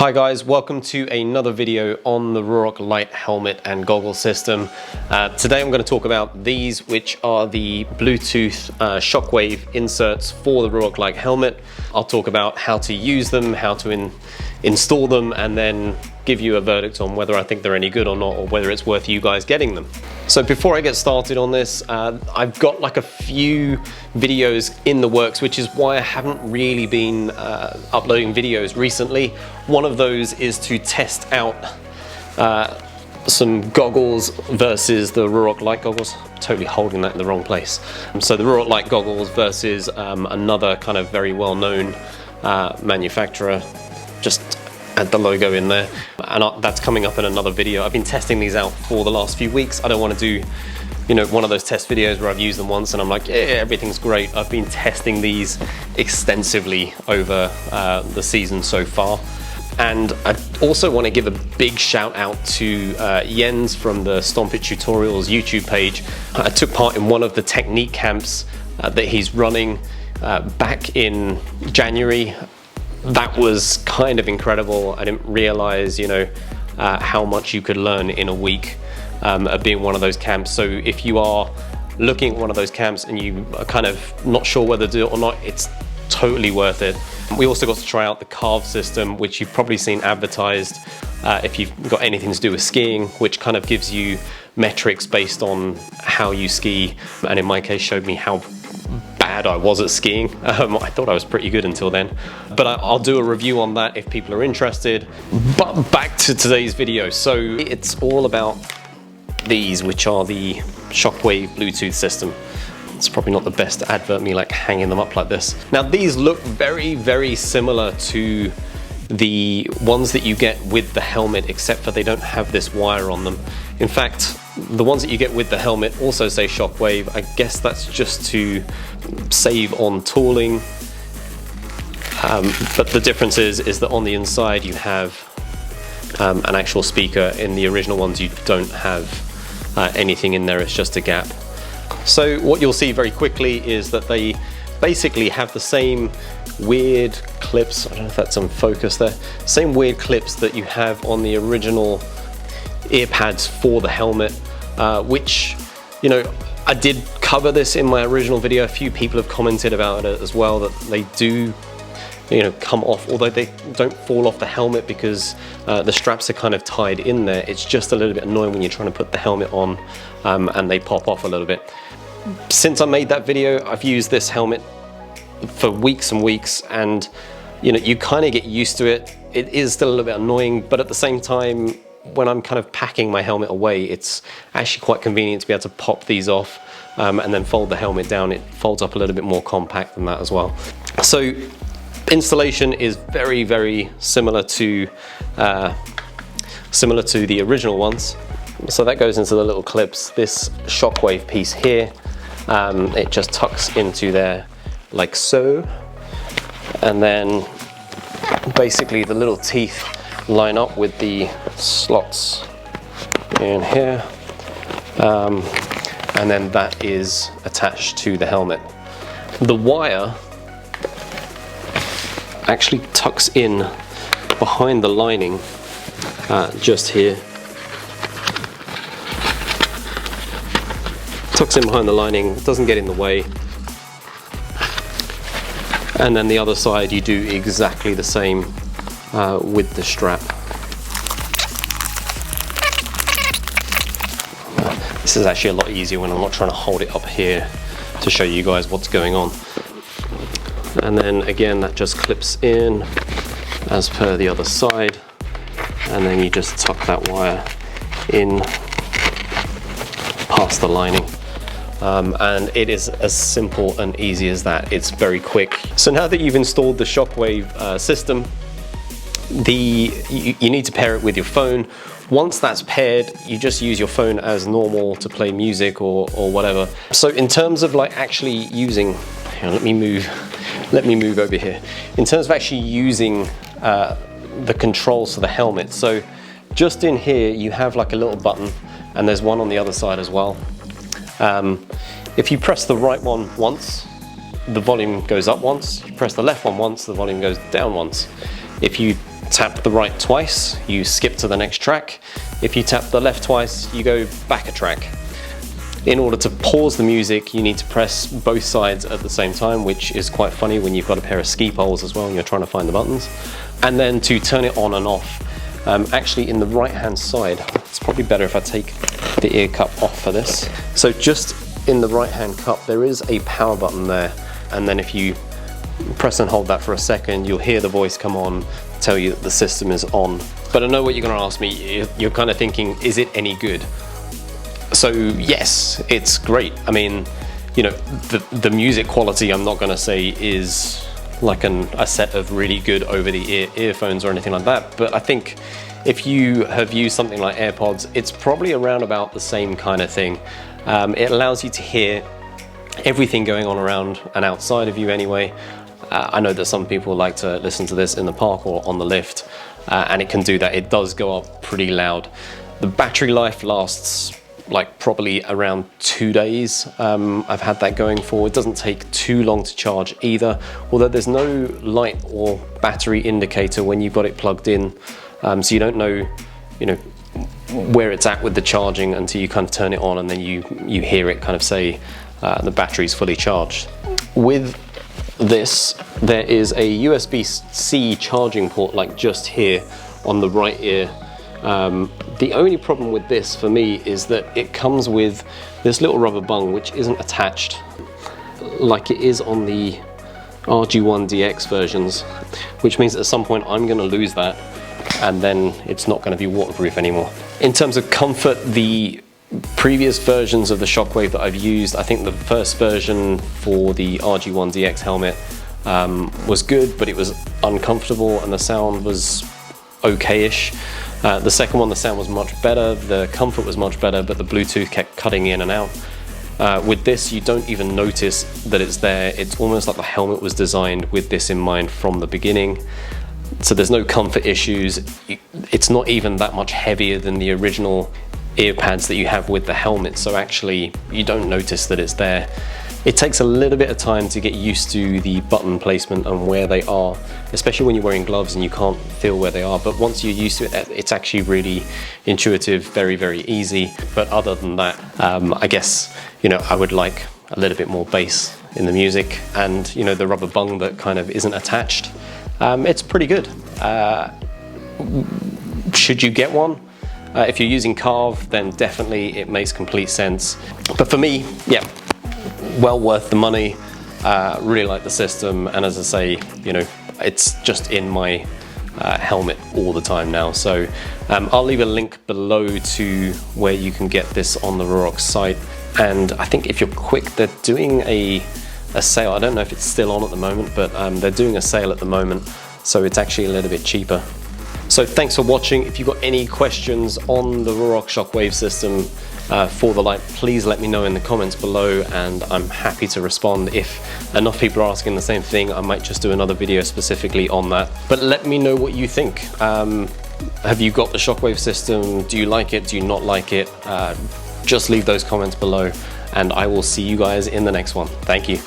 Hi guys, welcome to another video on the Ruroc Lite helmet and goggle system. Today I'm going to talk about these, which are the Bluetooth Shockwave inserts for the Ruroc Lite helmet. I'll talk about how to use them, how to install them, and then give you a verdict on whether I think they're any good or not, or whether it's worth you guys getting them. So before I get started on this, I've got like a few videos in the works, which is why I haven't really been uploading videos recently. One of those is to test out some goggles versus the Ruroc Lite goggles. I'm totally holding that in the wrong place. So the Ruroc Lite goggles versus another kind of very well-known manufacturer. Just add the logo in there, and that's coming up in another video. I've been testing these out for the last few weeks. I don't want to do, you know, one of those test videos where I've used them once and I'm like, yeah, everything's great. I've been testing these extensively over the season so far. And I also want to give a big shout out to Jens from the Stomp It Tutorials YouTube page. I took part in one of the technique camps that he's running back in January. That was kind of incredible. I didn't realize, you know, how much you could learn in a week of being one of those camps. So if you are looking at one of those camps and you are kind of not sure whether to do it or not, it's totally worth it. We also got to try out the Carve System, which you've probably seen advertised if you've got anything to do with skiing, which kind of gives you metrics based on how you ski, and in my case showed me how bad I was at skiing. I thought I was pretty good until then, but I'll do a review on that if people are interested. But back to today's video. So it's all about these, which are the Shockwave Bluetooth system. It's probably not the best advert, me like hanging them up like this. Now these look very, very similar to the ones that you get with the helmet, except for they don't have this wire on them. In fact, the ones that you get with the helmet also say Shockwave. I guess that's just to save on tooling. But the difference is that on the inside you have an actual speaker. In the original ones you don't have anything in there, it's just a gap. So what you'll see very quickly is that they basically have the same weird clips. I don't know if that's on focus there. Same weird clips that you have on the original ear pads for the helmet, which, you know, I did cover this in my original video. A few people have commented about it as well, that they do, you know, come off, although they don't fall off the helmet because the straps are kind of tied in there. It's just a little bit annoying when you're trying to put the helmet on and they pop off a little bit. Since I made that video, I've used this helmet for weeks and weeks, and you know, you kind of get used to it. It is still a little bit annoying, but at the same time, when I'm kind of packing my helmet away, it's actually quite convenient to be able to pop these off and then fold the helmet down. It folds up a little bit more compact than that as well. So installation is very, very similar to the original ones. So that goes into the little clips. This Shockwave piece here, it just tucks into there like so, and then basically the little teeth line up with the slots in here, and then that is attached to the helmet. The wire actually tucks in behind the lining, just here. Tucks in behind the lining, doesn't get in the way. And then the other side you do exactly the same with the strap. This is actually a lot easier when I'm not trying to hold it up here to show you guys what's going on. And then again, that just clips in as per the other side, and then you just tuck that wire in past the lining. And it is as simple and easy as that. It's very quick. So now that you've installed the Shockwave system, you need to pair it with your phone. Once that's paired, you just use your phone as normal to play music or whatever. So in terms of like actually using, hang on, let me move over here. In terms of actually using the controls for the helmet, so just in here you have like a little button, and there's one on the other side as well. If you press the right one once, the volume goes up once. If you press the left one once, the volume goes down once. If you tap the right twice, you skip to the next track. If you tap the left twice, you go back a track. In order to pause the music, you need to press both sides at the same time, which is quite funny when you've got a pair of ski poles as well and you're trying to find the buttons. And then to turn it on and off, actually in the right hand side, it's probably better if I take the ear cup off for this. So just in the right hand cup, there is a power button there. And then if you press and hold that for a second, you'll hear the voice come on, tell you that the system is on. But I know what you're gonna ask me. You're kind of thinking, is it any good? So yes, it's great. I mean, you know, the music quality, I'm not gonna say is like a set of really good over-the-ear earphones or anything like that, but I think if you have used something like AirPods, it's probably around about the same kind of thing. It allows you to hear everything going on around and outside of you anyway. I know that some people like to listen to this in the park or on the lift, and it can do that. It does go up pretty loud. The battery life lasts like probably around 2 days. I've had that going for. It doesn't take too long to charge either, although there's no light or battery indicator when you've got it plugged in, so you don't know, you know, where it's at with the charging until you kind of turn it on, and then you hear it kind of say the battery's fully charged. With this, there is a USB-C charging port like just here on the right ear. The only problem with this for me is that it comes with this little rubber bung which isn't attached like it is on the RG1DX versions, which means at some point I'm going to lose that and then it's not going to be waterproof anymore. In terms of comfort, the previous versions of the Shockwave that I've used, I think the first version for the RG1DX helmet was good, but it was uncomfortable and the sound was okay-ish. The second one, the sound was much better, the comfort was much better, but the Bluetooth kept cutting in and out. With this, you don't even notice that it's there. It's almost like the helmet was designed with this in mind from the beginning. So there's no comfort issues. It's not even that much heavier than the original ear pads that you have with the helmet, so actually you don't notice that it's there. It takes a little bit of time to get used to the button placement and where they are, especially when you're wearing gloves and you can't feel where they are, but once you're used to it, it's actually really intuitive, very, very easy. But other than that, I guess, you know, I would like a little bit more bass in the music, and, you know, the rubber bung that kind of isn't attached, it's pretty good. Should you get one? If you're using Carve, then definitely it makes complete sense. But for me, yeah, well worth the money. Really like the system, and as I say, you know, it's just in my helmet all the time now. So I'll leave a link below to where you can get this on the Ruroc site. And I think if you're quick, they're doing a sale. I don't know if it's still on at the moment, but they're doing a sale at the moment, so it's actually a little bit cheaper. So thanks for watching. If you've got any questions on the Ruroc Shockwave system for the Lite, please let me know in the comments below, and I'm happy to respond. If enough people are asking the same thing, I might just do another video specifically on that. But let me know what you think. Have you got the Shockwave system? Do you like it? Do you not like it? Just leave those comments below, and I will see you guys in the next one. Thank you.